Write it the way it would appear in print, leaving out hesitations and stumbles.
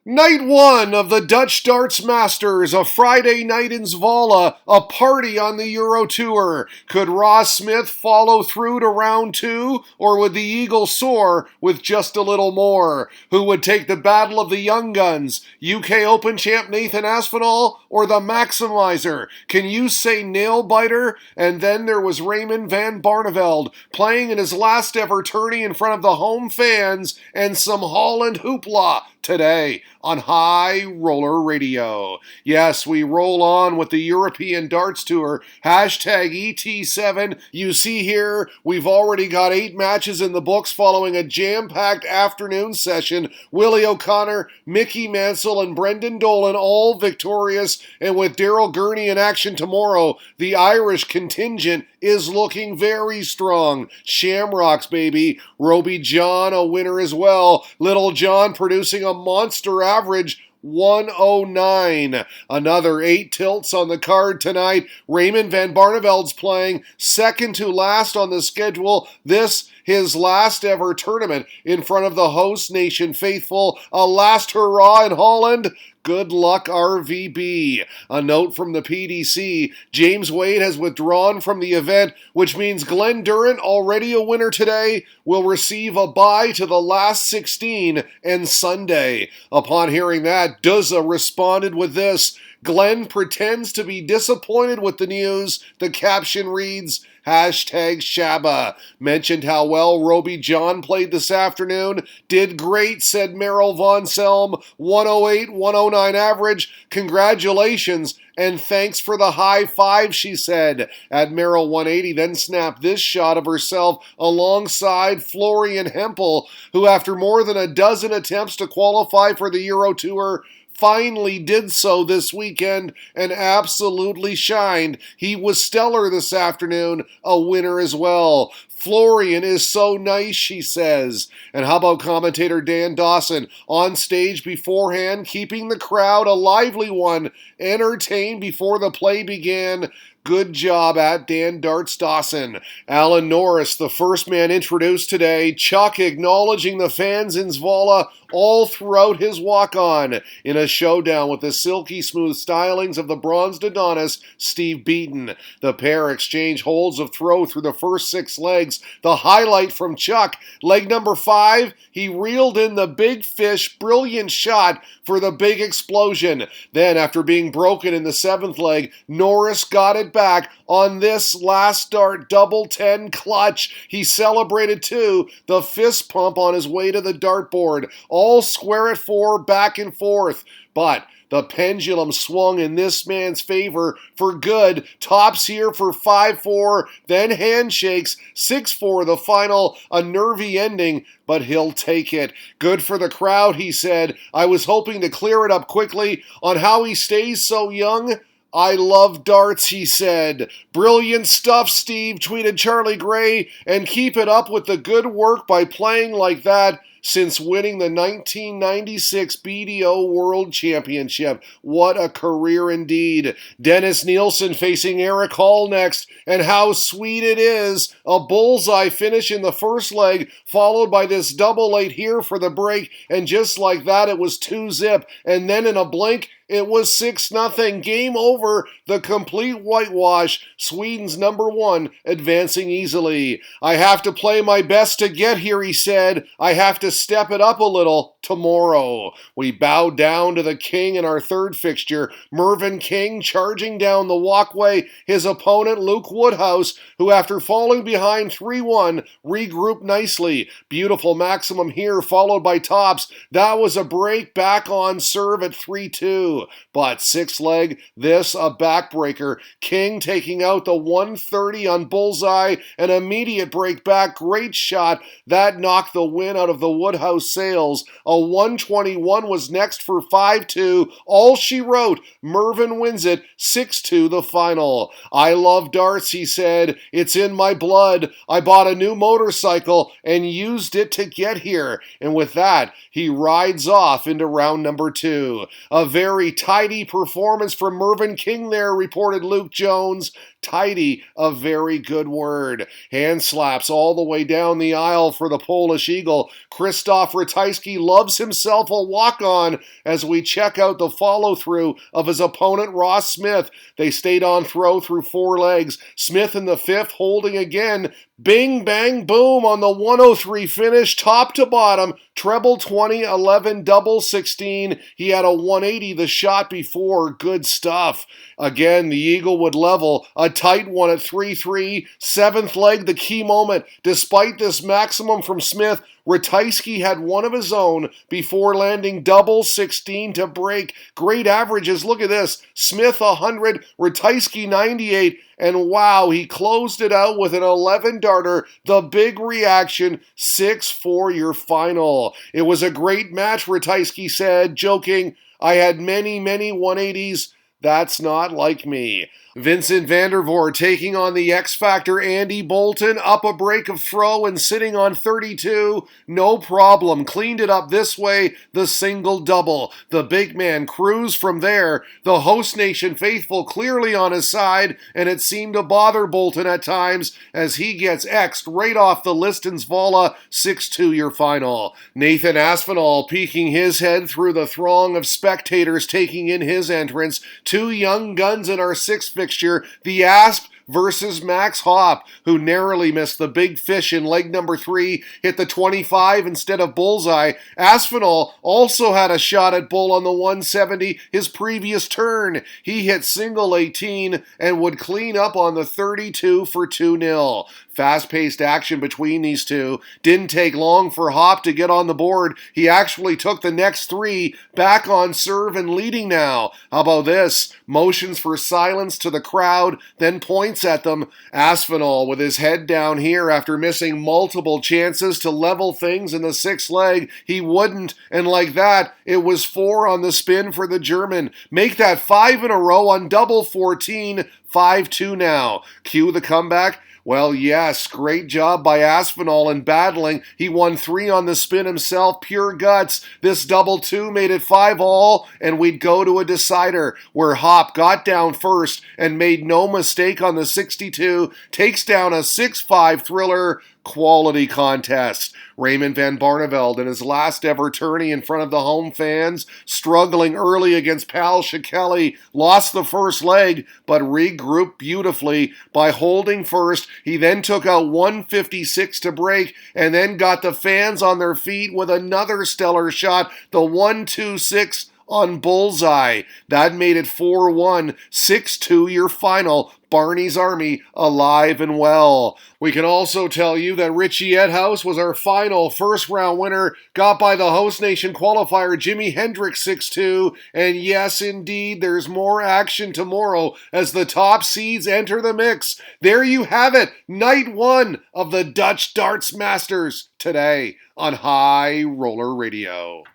Night one of the Dutch Darts Masters, a Friday night in Zwolle, a party on the Euro Tour. Could Ross Smith follow through to round two, or would the Eagle soar with just a little more? Who would take the battle of the young guns? UK Open champ Nathan Aspinall, or the Maximizer? Can you say nail biter? And then there was Raymond van Barneveld, playing in his last ever tourney in front of the home fans and some Holland hoopla today on High Roller Radio. Yes, we roll on with the European Darts Tour. Hashtag ET7. You see here, we've already got 8 matches in the books following a jam-packed afternoon session. Willie O'Connor, Mickey Mansell, and Brendan Dolan all victorious. And with Daryl Gurney in action tomorrow, the Irish contingent is looking very strong. Shamrocks, baby. Roby John, a winner as well. Little John producing a monster average 109. Another 8 tilts on the card tonight. Raymond van Barneveld's playing second to last on the schedule. This his last ever tournament in front of the host nation faithful. A last hurrah in Holland. Good luck, RVB. A note from the PDC. James Wade has withdrawn from the event, which means Glenn Durrant, already a winner today, will receive a bye to the last 16 and Sunday. Upon hearing that, Duzza responded with this. Glenn pretends to be disappointed with the news. The caption reads, Hashtag Shabba. Mentioned how well Roby John played this afternoon. Did great, said Meryl Von Selm. 108, 109 average. Congratulations and thanks for the high five, she said. At Meryl 180 then snapped this shot of herself alongside Florian Hempel, who after more than a dozen attempts to qualify for the Euro Tour, finally did so this weekend and absolutely shined. He was stellar this afternoon, a winner as well. Florian is so nice, she says. And how about commentator Dan Dawson on stage beforehand, keeping the crowd a lively one, entertained before the play began. Good job at Dan Darts Dawson. Alan Norris, the first man introduced today. Chuck acknowledging the fans in Zwolle all throughout his walk-on in a showdown with the silky smooth stylings of the bronzed Adonis, Steve Beaton. The pair exchange holds of throw through the first 6 legs. The highlight from Chuck, leg number 5, he reeled in the big fish, brilliant shot for the big explosion. Then, after being broken in the 7th leg, Norris got it back on this last dart double 10 clutch. He celebrated too, the fist pump on his way to the dartboard. All square at 4, back and forth. But the pendulum swung in this man's favor for good. Tops here for 5-4, then handshakes. 6-4 the final, a nervy ending, but he'll take it. Good for the crowd, he said. I was hoping to clear it up quickly on how he stays so young. I love darts, he said. Brilliant stuff, Steve, tweeted Charlie Gray, and keep it up with the good work by playing like that since winning the 1996 BDO World Championship. What a career indeed. Dennis Nilsson facing Eric Hall next, and how sweet it is. A bullseye finish in the first leg, followed by this double 8 here for the break, and just like that it was 2-zip, and then in a blink, it was 6-0. Game over. The complete whitewash. Sweden's number 1 advancing easily. I have to play my best to get here, he said. I have to step it up a little tomorrow. We bowed down to the king in our third fixture. Mervyn King charging down the walkway. His opponent, Luke Woodhouse, who after falling behind 3-1, regrouped nicely. Beautiful maximum here, followed by tops. That was a break back on serve at 3-2. But 6th leg, this a backbreaker. King taking out the 130 on bullseye, an immediate break back, great shot. That knocked the wind out of the Woodhouse sails. A 121 was next for 5-2. All she wrote, Mervyn wins it, 6-2 the final. I love darts, he said. It's in my blood. I bought a new motorcycle and used it to get here. And with that, he rides off into round number 2. A very tidy performance from Mervyn King there, reported Luke Jones. Tidy, a very good word. Hand slaps all the way down the aisle for the Polish Eagle. Krzysztof Ratajski loves himself a walk-on as we check out the follow-through of his opponent Ross Smith. They stayed on throw through 4 legs. Smith in the 5th holding again. Bing, bang, boom on the 103 finish, top to bottom, treble 20, 11, double 16. He had a 180 the shot before. Good stuff. Again, the Eagle would level. A tight one at 3-3. 7th leg, the key moment. Despite this maximum from Smith, Ratajski had one of his own before landing double 16 to break. Great averages. Look at this. Smith 100, Ratajski 98. And wow, he closed it out with an 11-darter. The big reaction, 6-4 your final. It was a great match, Ratajski said, joking, I had many 180s. That's not like me. Vincent van der Voort taking on the X-Factor Andy Bolton, up a break of throw and sitting on 32. No problem. Cleaned it up this way, the single-double. The big man cruised from there. The host nation faithful clearly on his side, and it seemed to bother Bolton at times as he gets X'd right off the list in Zwolle, 6-2 your final. Nathan Aspinall peeking his head through the throng of spectators taking in his entrance. 2 young guns in our 6th fixture, the Asp versus Max Hopp, who narrowly missed the big fish in leg number 3, hit the 25 instead of bullseye. Aspinall also had a shot at bull on the 170 his previous turn. He hit single 18 and would clean up on the 32 for 2-0. Fast-paced action between these two. Didn't take long for Hopp to get on the board. He actually took the next 3 back on serve and leading now. How about this? Motions for silence to the crowd, then points at them. Aspinall with his head down here after missing multiple chances to level things in the 6th leg. He wouldn't, and like that, it was 4 on the spin for the German. Make that 5 in a row on double 14, 5-2 now. Cue the comeback. Well, yes, great job by Aspinall in battling. He won 3 on the spin himself, pure guts. This double 2 made it 5-all, and we'd go to a decider, where Hopp got down first and made no mistake on the 62, takes down a 6-5 thriller. Quality contest. Raymond van Barneveld in his last ever tourney in front of the home fans, struggling early against Pal Shekeli, lost the first leg, but regrouped beautifully by holding first. He then took out 156 to break, and then got the fans on their feet with another stellar shot, the 126 on bullseye. That made it 4-1, 6-2 your final. Barney's Army alive and well. We can also tell you that Richie Edhouse was our final first-round winner, got by the host nation qualifier Jimi Hendrix 6-2, and yes, indeed, there's more action tomorrow as the top seeds enter the mix. There you have it, night 1 of the Dutch Darts Masters today on High Roller Radio.